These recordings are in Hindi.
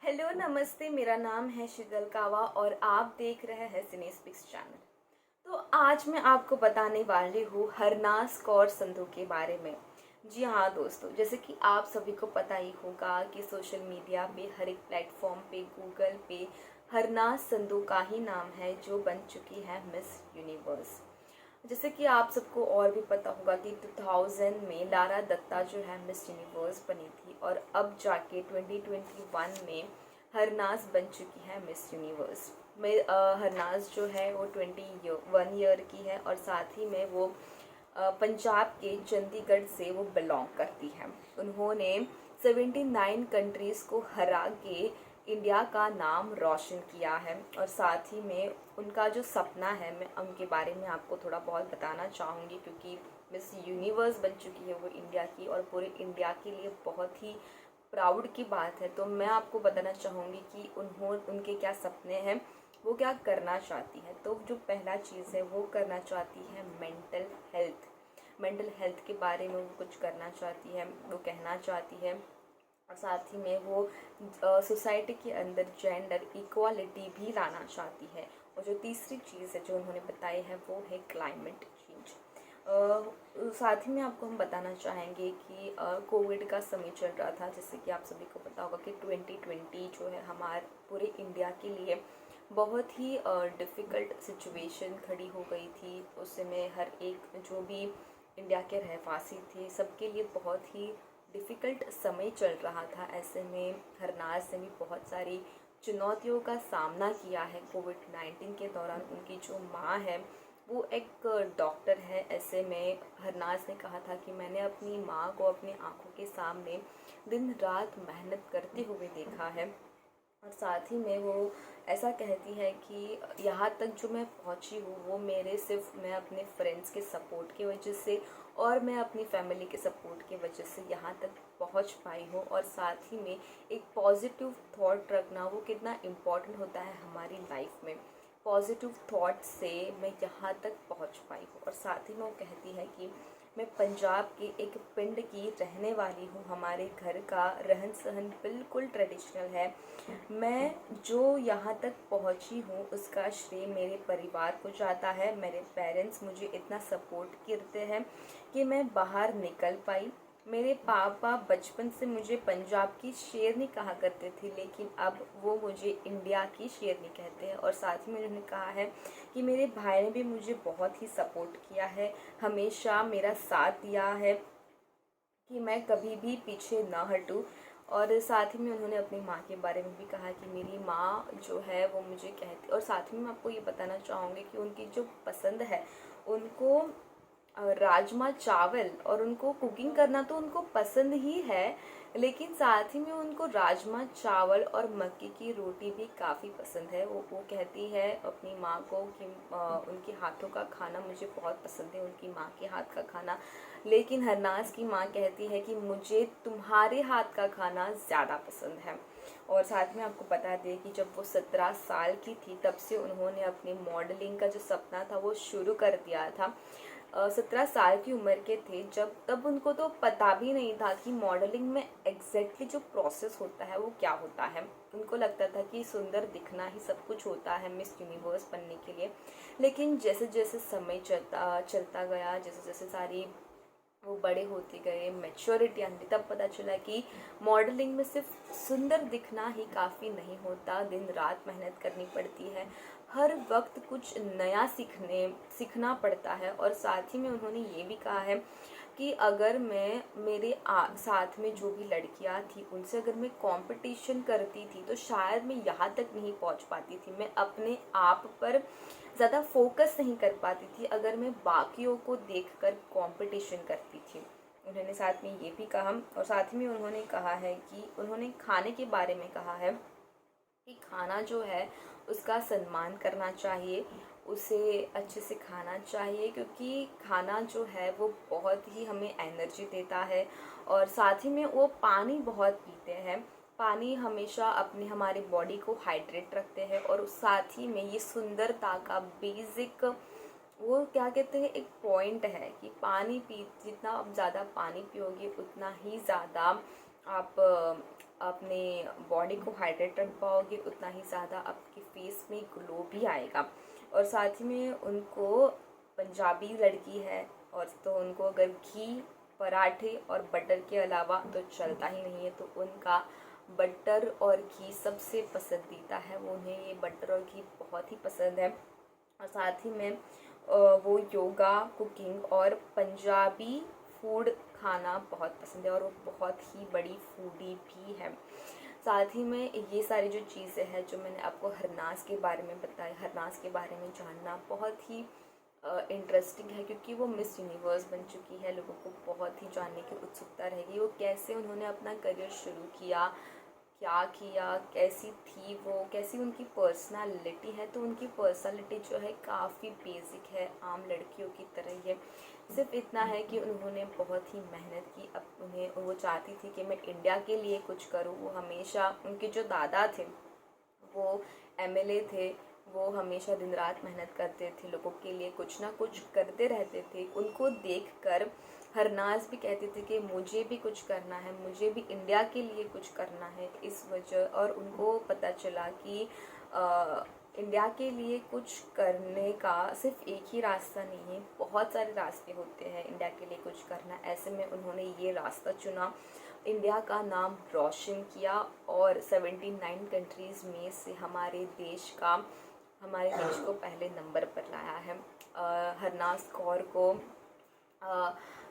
हेलो नमस्ते, मेरा नाम है शीतल कावा और आप देख रहे हैं सिनेस्पिक्स चैनल। तो आज मैं आपको बताने वाली हूँ हरनाज कौर संधू के बारे में। जी हाँ दोस्तों, जैसे कि आप सभी को पता ही होगा कि सोशल मीडिया पे हर एक प्लेटफॉर्म पे गूगल पे हरनाज संधू का ही नाम है जो बन चुकी है मिस यूनिवर्स। जैसे कि आप सबको और भी पता होगा कि 2000 में लारा दत्ता जो है मिस यूनिवर्स बनी थी और अब जाके 2021 में हरनाज बन चुकी है मिस यूनिवर्स में। हरनाज जो है वो 21 ईयर की है और साथ ही में वो पंजाब के चंडीगढ़ से वो बिलोंग करती है। उन्होंने 79 कंट्रीज़ को हरा के इंडिया का नाम रोशन किया है और साथ ही में उनका जो सपना है, मैं उनके बारे में आपको थोड़ा बहुत बताना चाहूँगी क्योंकि मिस यूनिवर्स बन चुकी है वो इंडिया की और पूरे इंडिया के लिए बहुत ही प्राउड की बात है। तो मैं आपको बताना चाहूँगी कि उनके क्या सपने हैं, वो क्या करना चाहती है। तो जो पहला चीज़ है वो करना चाहती है मेंटल हेल्थ के बारे में वो कुछ करना चाहती है, वो कहना चाहती है। और साथ ही में वो सोसाइटी के अंदर जेंडर इक्वालिटी भी लाना चाहती है। और जो तीसरी चीज़ है जो उन्होंने बताई है वो है क्लाइमेट चेंज। साथ ही में आपको हम बताना चाहेंगे कि कोविड का समय चल रहा था, जैसे कि आप सभी को पता होगा कि 2020 जो है हमारे पूरे इंडिया के लिए बहुत ही डिफ़िकल्ट सिचुएशन खड़ी हो गई थी। उस समय हर एक जो भी इंडिया के रहवासी थे सबके लिए बहुत ही डिफ़िकल्ट समय चल रहा था। ऐसे में हरनाज ने भी बहुत सारी चुनौतियों का सामना किया है। कोविड-19 के दौरान उनकी जो माँ है वो एक डॉक्टर है। ऐसे में हरनाज ने कहा था कि मैंने अपनी माँ को अपनी आंखों के सामने दिन रात मेहनत करते हुए देखा है। और साथ ही में वो ऐसा कहती है कि यहाँ तक जो मैं पहुँची हूँ वो मैं अपने फ्रेंड्स के सपोर्ट की वजह से और मैं अपनी फैमिली के सपोर्ट की वजह से यहाँ तक पहुँच पाई हूँ। और साथ ही में एक पॉजिटिव थॉट रखना वो कितना इम्पोर्टेंट होता है हमारी लाइफ में। पॉजिटिव थॉट से मैं यहाँ तक पहुँच पाई हूँ। और साथ ही में वो कहती है कि मैं पंजाब के एक पिंड की रहने वाली हूँ, हमारे घर का रहन सहन बिल्कुल ट्रेडिशनल है। मैं जो यहाँ तक पहुँची हूँ उसका श्रेय मेरे परिवार को जाता है। मेरे पेरेंट्स मुझे इतना सपोर्ट करते हैं कि मैं बाहर निकल पाई। मेरे पापा बचपन से मुझे पंजाब की शेरनी कहा करते थे, लेकिन अब वो मुझे इंडिया की शेरनी कहते हैं। और साथ ही में उन्होंने कहा है कि मेरे भाई ने भी मुझे बहुत ही सपोर्ट किया है, हमेशा मेरा साथ दिया है कि मैं कभी भी पीछे ना हटूं। और साथ ही में उन्होंने अपनी माँ के बारे में भी कहा कि मेरी माँ जो है वो मुझे कहती। और साथ ही में मैं आपको ये बताना चाहूँगी कि उनकी जो पसंद है उनको राजमा चावल, और उनको कुकिंग करना तो उनको पसंद ही है, लेकिन साथ ही में उनको राजमा चावल और मक्की की रोटी भी काफ़ी पसंद है। वो कहती है अपनी माँ को कि उनके हाथों का खाना मुझे बहुत पसंद है, उनकी माँ के हाथ का खाना। लेकिन हरनाज की माँ कहती है कि मुझे तुम्हारे हाथ का खाना ज़्यादा पसंद है। और साथ में आपको बता दें कि जब वो 17 साल की थी तब से उन्होंने अपने मॉडलिंग का जो सपना था वो शुरू कर दिया था। 17 साल की उम्र के थे जब, तब उनको तो पता भी नहीं था कि मॉडलिंग में एग्जैक्टली जो प्रोसेस होता है वो क्या होता है। उनको लगता था कि सुंदर दिखना ही सब कुछ होता है मिस यूनिवर्स बनने के लिए। लेकिन जैसे जैसे समय चलता चलता गया, जैसे जैसे सारी वो बड़े होते गए, मैच्योरिटी आती, तब पता चला कि मॉडलिंग में सिर्फ सुंदर दिखना ही काफ़ी नहीं होता, दिन रात मेहनत करनी पड़ती है, हर वक्त कुछ नया सीखना पड़ता है। और साथ ही में उन्होंने ये भी कहा है कि अगर मैं साथ में जो भी लड़कियां थी उनसे अगर मैं कंपटीशन करती थी तो शायद मैं यहाँ तक नहीं पहुँच पाती थी, मैं अपने आप पर ज़्यादा फोकस नहीं कर पाती थी अगर मैं बाकियों को देखकर कंपटीशन करती थी। उन्होंने साथ में ये भी कहा। और साथ में उन्होंने कहा है कि उन्होंने खाने के बारे में कहा है कि खाना जो है उसका सम्मान करना चाहिए, उसे अच्छे से खाना चाहिए, क्योंकि खाना जो है वो बहुत ही हमें एनर्जी देता है। और साथ ही में वो पानी बहुत पीते हैं, पानी हमेशा अपनी हमारी बॉडी को हाइड्रेट रखते हैं। और साथ ही में ये सुंदरता का बेसिक वो क्या कहते हैं एक पॉइंट है कि पानी पी जितना आप ज़्यादा पानी पियोगे उतना ही ज़्यादा आप अपने बॉडी को हाइड्रेट रख पाओगे, उतना ही ज़्यादा आपके फेस में ग्लो भी आएगा। और साथ ही में उनको, पंजाबी लड़की है और तो उनको अगर घी, पराठे और बटर के अलावा तो चलता ही नहीं है। तो उनका बटर और घी सबसे पसंदीदा है, वो उन्हें ये बटर और घी बहुत ही पसंद है। और साथ ही में वो योगा, कुकिंग और पंजाबी फूड खाना बहुत पसंद है और वो बहुत ही बड़ी फूडी भी है। साथ ही में ये सारी जो चीज़ें हैं जो मैंने आपको हरनाज़ के बारे में बताई, हरनाज़ के बारे में जानना बहुत ही इंटरेस्टिंग है, क्योंकि वो मिस यूनिवर्स बन चुकी है। लोगों को बहुत ही जानने की उत्सुकता रहेगी वो कैसे उन्होंने अपना करियर शुरू किया, क्या किया, कैसी थी वो, कैसी उनकी पर्सनालिटी है। तो उनकी पर्सनालिटी जो है काफ़ी बेसिक है, आम लड़कियों की तरह ही है। सिर्फ इतना है कि उन्होंने बहुत ही मेहनत की। अब उन्हें, वो चाहती थी कि मैं इंडिया के लिए कुछ करूँ। वो हमेशा, उनके जो दादा थे वो एमएलए थे, वो हमेशा दिन रात मेहनत करते थे, लोगों के लिए कुछ ना कुछ करते रहते थे। उनको देखकर हरनाज़ भी कहते थे कि मुझे भी कुछ करना है, मुझे भी इंडिया के लिए कुछ करना है। इस वजह, और उनको पता चला कि इंडिया के लिए कुछ करने का सिर्फ एक ही रास्ता नहीं है, बहुत सारे रास्ते होते हैं इंडिया के लिए कुछ करना। ऐसे में उन्होंने ये रास्ता चुना, इंडिया का नाम रोशन किया और 79 कंट्रीज़ में से हमारे देश को पहले नंबर पर लाया है। हरनाज़ कौर को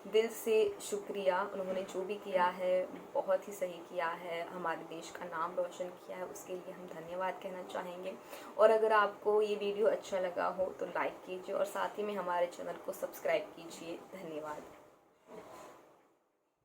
दिल से शुक्रिया, उन्होंने जो भी किया है बहुत ही सही किया है, हमारे देश का नाम रोशन किया है, उसके लिए हम धन्यवाद कहना चाहेंगे। और अगर आपको ये वीडियो अच्छा लगा हो तो लाइक कीजिए और साथ ही में हमारे चैनल को सब्सक्राइब कीजिए। धन्यवाद।